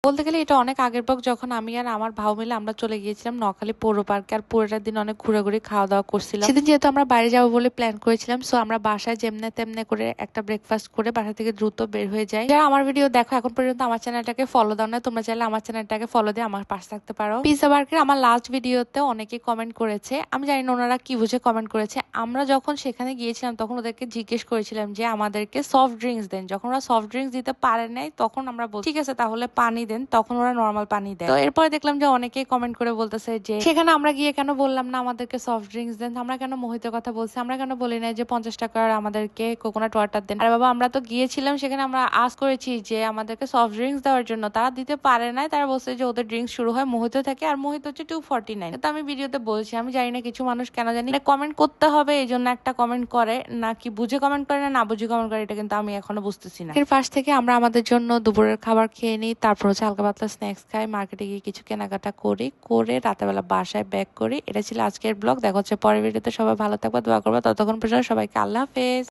বলতে গেলে এটা অনেক আগের ব্লগ, যখন আমি আর আমার ভাও মিলে আমরা চলে গিয়েছিলাম নোয়াখালী পৌর পার্কে। আর পুরোটা দিন অনেক ঘোরাঘুরি খাওয়া দাওয়া করছিলাম। সেদিন যেহেতু আমরা বাইরে যাবো বলে প্ল্যান করেছিলাম, সো আমরা বাসায় যেমনে তেমনে করে একটা ব্রেকফাস্ট করে বাসা থেকে দ্রুত বের হয়ে যাই। যারা আমার ভিডিও দেখো এখন পর্যন্ত আমার চ্যানেলটাকে ফলো দাও না, তোমরা চাইলে আমার চ্যানেলটাকে ফলো দিয়ে আমার পাশে থাকতে পারো। পিৎজা বার্গার আমার লাস্ট ভিডিওতে অনেকেই কমেন্ট করেছে, আমি জানি না ওনারা কি বুঝে কমেন্ট করেছে। আমরা যখন সেখানে গিয়েছিলাম তখন ওদেরকে জিজ্ঞেস করেছিলাম যে আমাদেরকে সফট ড্রিঙ্কস দেন। যখন ওরা সফট ড্রিঙ্কস দিতে পারে নাই তখন আমরা বলছি ঠিক আছে তাহলে পানি দেন, তখন ওরা নর্মাল পানি দেয়। তো এরপরে দেখলাম যে অনেকেই কমেন্ট করে বলতেছে যে সেখানে আমরা গিয়ে কেন বললাম না আমাদেরকে সফট ড্রিঙ্কস দেন, আমরা কেন মোহিতের কথা বলছি, আমরা কেন বলি না যে 50 টাকার আমাদেরকে কোকোনাট ওয়াটার দেন। আরে বাবা, আমরা তো গিয়েছিলাম সেখানে, আমরা আস করেছি যে আমাদেরকে সফট ড্রিঙ্কস দেওয়ার জন্য, তারা দিতে পারে নাই। তারা বলছে যে ওদের ড্রিঙ্কস শুরু হয় মোহিত থেকে, আর মোহিত হচ্ছে 249। তো আমি ভিডিওতে বলছি, আমি জানি না কিছু মানুষ কেন জানি কমেন্ট করতে হবে এই জন্য একটা কমেন্ট করে, নাকি বুঝে কমেন্ট করে না বুঝে কমেন্ট করে, এটা কিন্তু আমি এখনো বুঝতেছি না। এর পাশ থেকে আমরা আমাদের জন্য দুপুরের খাবার খেয়ে নিই, তারপর হচ্ছে হালকা পাতলা স্ন্যাক্স খাই, মার্কেটে গিয়ে কিছু কেনাকাটা করি, করে রাতেবেলা বাসায় ব্যাক করি। এটা ছিল আজকের ব্লগ। দেখা হচ্ছে পরের ভিডিওতে। সবাই ভালো থাকবে, দোয়া করবে। ততক্ষণ পর্যন্ত সবাইকে আল্লাহ হাফেজ।